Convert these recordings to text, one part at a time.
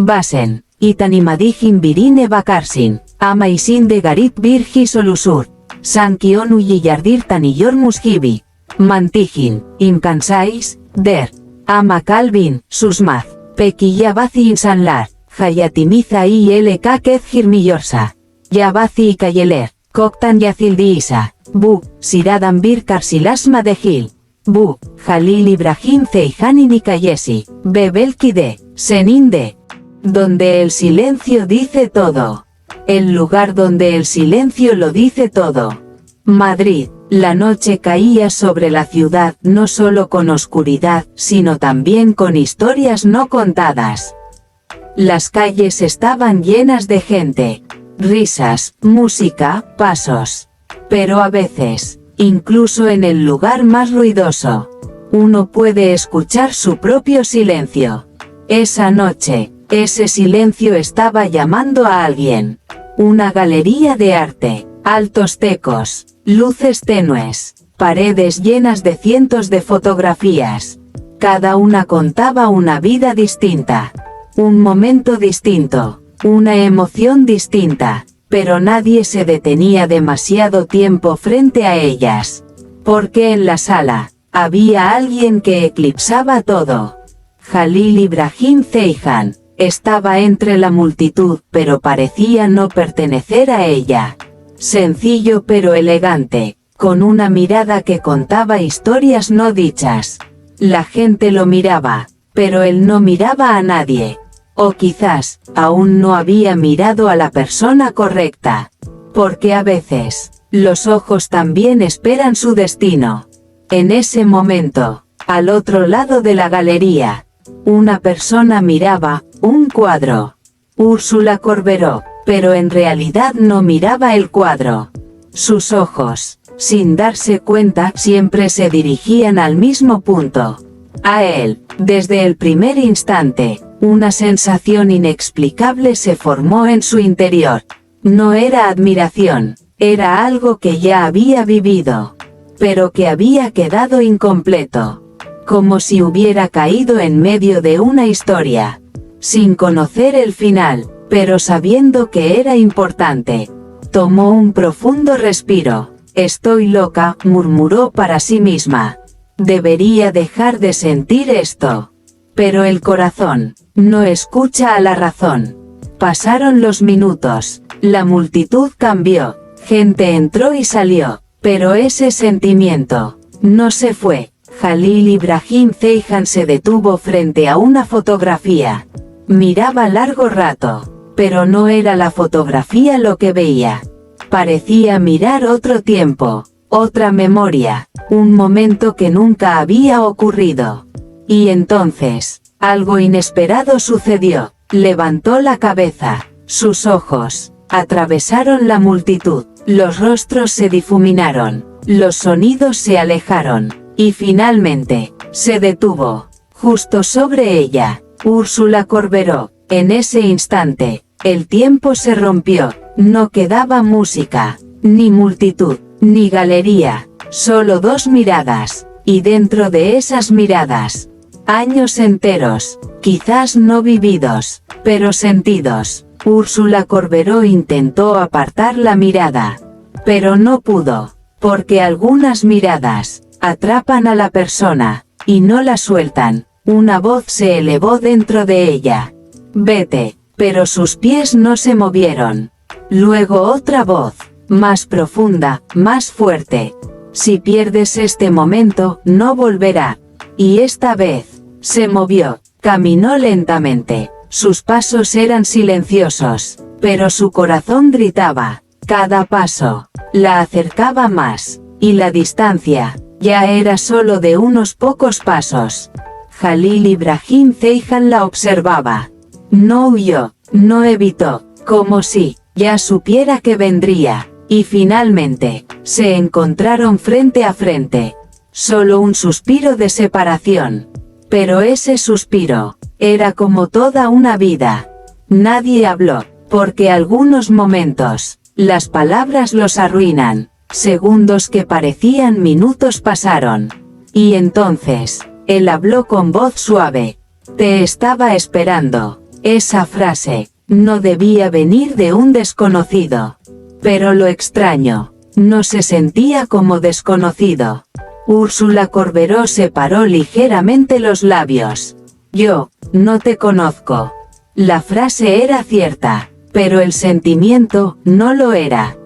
Basen, Itanimadijin virine vakarsin, amaisin de garit virgi solusur, sankionu yillardir taniyormus hibi, mantijin, incansais, der, ama calvin, susmaz, pequillabazi insanlar, hayatimiza y lk kezhir miyorsa, yabazi y kayeler, koktan yazildiisa, bu, siradan bir karsilasma de gil, bu, Jalil Ibrahim Zeijanin y Kayesi, Bebelkide, Seninde. Donde el silencio dice todo. El lugar donde el silencio lo dice todo. Madrid, la noche caía sobre la ciudad no solo con oscuridad, sino también con historias no contadas. Las calles estaban llenas de gente, risas, música, pasos. Pero a veces, incluso en el lugar más ruidoso, uno puede escuchar su propio silencio. Esa noche, ese silencio estaba llamando a alguien. Una galería de arte, altos tecos, luces tenues, paredes llenas de cientos de fotografías. Cada una contaba una vida distinta, un momento distinto, una emoción distinta, pero nadie se detenía demasiado tiempo frente a ellas, porque en la sala había alguien que eclipsaba todo. Jalil Ibrahim Zeijan estaba entre la multitud, pero parecía no pertenecer a ella. Sencillo pero elegante, con una mirada que contaba historias no dichas. La gente lo miraba, pero él no miraba a nadie. O quizás, aún no había mirado a la persona correcta. Porque a veces, los ojos también esperan su destino. En ese momento, al otro lado de la galería, una persona miraba un cuadro. Úrsula Corberó, pero en realidad no miraba el cuadro. Sus ojos, sin darse cuenta, siempre se dirigían al mismo punto. A él. Desde el primer instante, una sensación inexplicable se formó en su interior. No era admiración, era algo que ya había vivido, pero que había quedado incompleto. Como si hubiera caído en medio de una historia, sin conocer el final, pero sabiendo que era importante. Tomó un profundo respiro. Estoy loca, murmuró para sí misma. Debería dejar de sentir esto. Pero el corazón no escucha a la razón. Pasaron los minutos, la multitud cambió, gente entró y salió, pero ese sentimiento no se fue. Jalil Ibrahim Zeijan se detuvo frente a una fotografía. Miraba largo rato, pero no era la fotografía lo que veía. Parecía mirar otro tiempo, otra memoria, un momento que nunca había ocurrido. Y entonces, algo inesperado sucedió. Levantó la cabeza, sus ojos atravesaron la multitud, los rostros se difuminaron, los sonidos se alejaron. Y finalmente, se detuvo, justo sobre ella, Úrsula Corberó. En ese instante, el tiempo se rompió, no quedaba música, ni multitud, ni galería, solo dos miradas, y dentro de esas miradas, años enteros, quizás no vividos, pero sentidos. Úrsula Corberó intentó apartar la mirada, pero no pudo, porque algunas miradas atrapan a la persona, y no la sueltan. Una voz se elevó dentro de ella. Vete, pero sus pies no se movieron. Luego otra voz, más profunda, más fuerte. Si pierdes este momento, no volverá. Y esta vez, se movió, caminó lentamente. Sus pasos eran silenciosos, pero su corazón gritaba. Cada paso la acercaba más, y la distancia ya era solo de unos pocos pasos. Jalil Ibrahim Zeijan la observaba. No huyó, no evitó, como si ya supiera que vendría, y finalmente, se encontraron frente a frente. Solo un suspiro de separación. Pero ese suspiro era como toda una vida. Nadie habló, porque algunos momentos, las palabras los arruinan. Segundos que parecían minutos pasaron. Y entonces, él habló con voz suave. Te estaba esperando. Esa frase no debía venir de un desconocido. Pero lo extraño, no se sentía como desconocido. Úrsula Corberó separó ligeramente los labios. Yo no te conozco. La frase era cierta, pero el sentimiento no lo era.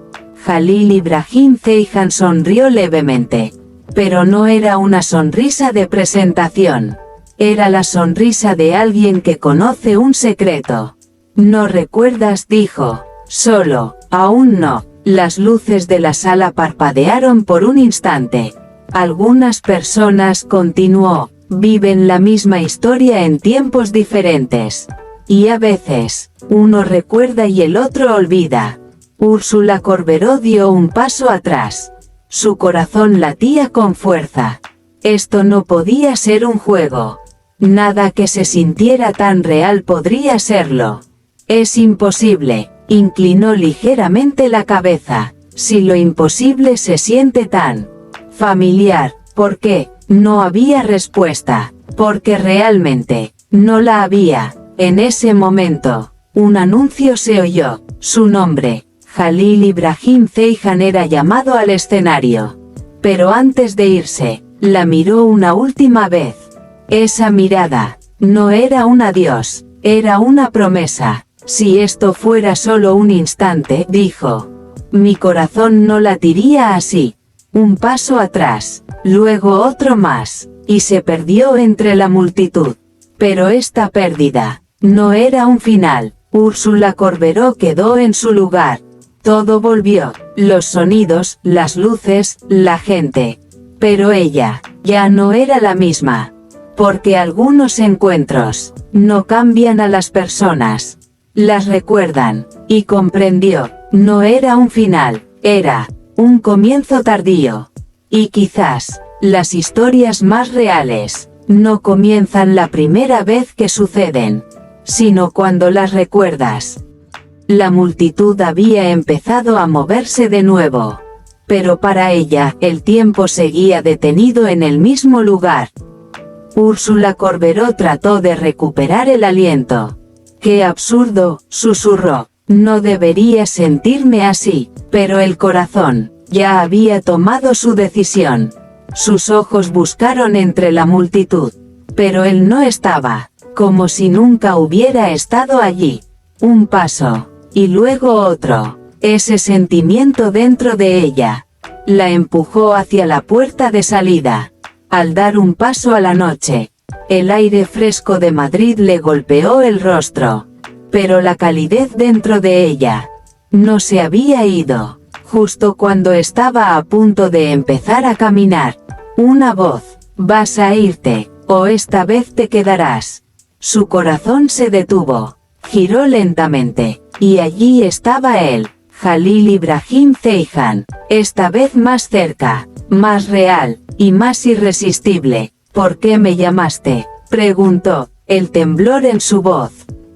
Jalil Ibrahim Ceyhan sonrió levemente. Pero no era una sonrisa de presentación. Era la sonrisa de alguien que conoce un secreto. ¿No recuerdas?, dijo. Solo, aún no. Las luces de la sala parpadearon por un instante. Algunas personas, continuó, viven la misma historia en tiempos diferentes. Y a veces, uno recuerda y el otro olvida. Úrsula Corberó dio un paso atrás. Su corazón latía con fuerza. Esto no podía ser un juego. Nada que se sintiera tan real podría serlo. Es imposible. Inclinó ligeramente la cabeza. Si lo imposible se siente tan familiar, ¿por qué? No había respuesta. Porque realmente, no la había. En ese momento, un anuncio se oyó. Su nombre, Jalil Ibrahim Ceyhan, era llamado al escenario. Pero antes de irse, la miró una última vez. Esa mirada, no era un adiós, era una promesa. Si esto fuera solo un instante, dijo, mi corazón no latiría así. Un paso atrás, luego otro más, y se perdió entre la multitud. Pero esta pérdida no era un final. Úrsula Corberó quedó en su lugar. Todo volvió, los sonidos, las luces, la gente. Pero ella ya no era la misma. Porque algunos encuentros no cambian a las personas. Las recuerdan, y comprendió, no era un final, era un comienzo tardío. Y quizás, las historias más reales, no comienzan la primera vez que suceden, sino cuando las recuerdas. La multitud había empezado a moverse de nuevo. Pero para ella, el tiempo seguía detenido en el mismo lugar. Úrsula Corberó trató de recuperar el aliento. ¡Qué absurdo!, susurró. No debería sentirme así, pero el corazón ya había tomado su decisión. Sus ojos buscaron entre la multitud, pero él no estaba, como si nunca hubiera estado allí. Un paso, y luego otro. Ese sentimiento dentro de ella la empujó hacia la puerta de salida. Al dar un paso a la noche, el aire fresco de Madrid le golpeó el rostro. Pero la calidez dentro de ella no se había ido. Justo cuando estaba a punto de empezar a caminar, una voz: vas a irte, o esta vez te quedarás. Su corazón se detuvo. Giró lentamente, y allí estaba él, Jalil Ibrahim Ceyhan, esta vez más cerca, más real, y más irresistible. ¿Por qué me llamaste?, preguntó. El temblor en su voz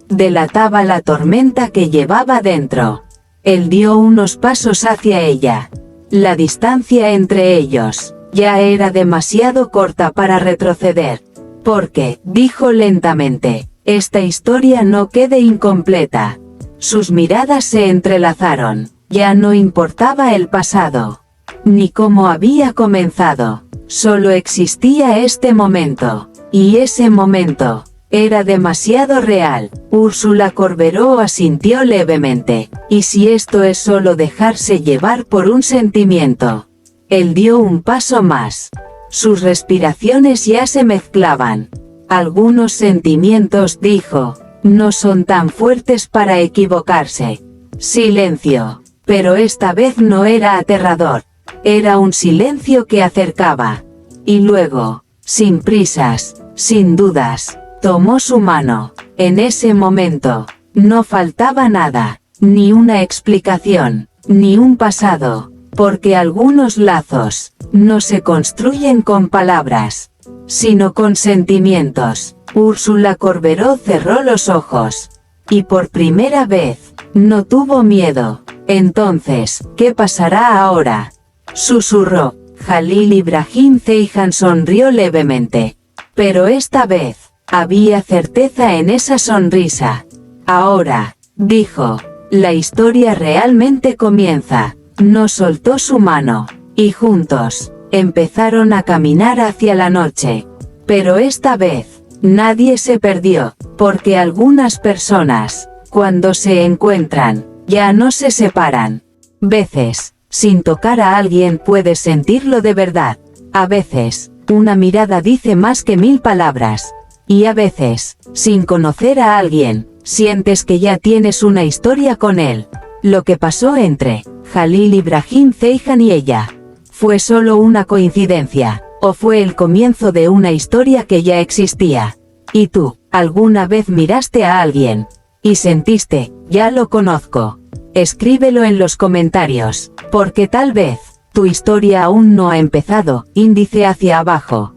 delataba la tormenta que llevaba dentro. Él dio unos pasos hacia ella. La distancia entre ellos ya era demasiado corta para retroceder. Porque, dijo lentamente, esta historia no quede incompleta. Sus miradas se entrelazaron. Ya no importaba el pasado, ni cómo había comenzado. Solo existía este momento. Y ese momento era demasiado real. Úrsula Corberó asintió levemente. ¿Y si esto es solo dejarse llevar por un sentimiento? Él dio un paso más. Sus respiraciones ya se mezclaban. Algunos sentimientos, dijo, no son tan fuertes para equivocarse. Silencio. Pero esta vez no era aterrador. Era un silencio que acercaba. Y luego, sin prisas, sin dudas, tomó su mano. En ese momento, no faltaba nada, ni una explicación, ni un pasado, porque algunos lazos no se construyen con palabras, sino con sentimientos. Úrsula Corberó cerró los ojos, y por primera vez, no tuvo miedo. Entonces, ¿qué pasará ahora?, susurró. Jalil Ibrahim Ceyhan sonrió levemente. Pero esta vez, había certeza en esa sonrisa. Ahora, dijo, la historia realmente comienza. No soltó su mano, y juntos, empezaron a caminar hacia la noche. Pero esta vez, nadie se perdió, porque algunas personas, cuando se encuentran, ya no se separan. Veces, sin tocar a alguien puedes sentirlo de verdad. A veces, una mirada dice más que 1000 palabras. Y a veces, sin conocer a alguien, sientes que ya tienes una historia con él. Lo que pasó entre Jalil Ibrahim Ceyhan y ella, ¿fue solo una coincidencia, o fue el comienzo de una historia que ya existía? ¿Y tú, alguna vez miraste a alguien y sentiste, ya lo conozco? Escríbelo en los comentarios, porque tal vez tu historia aún no ha empezado. Índice hacia abajo.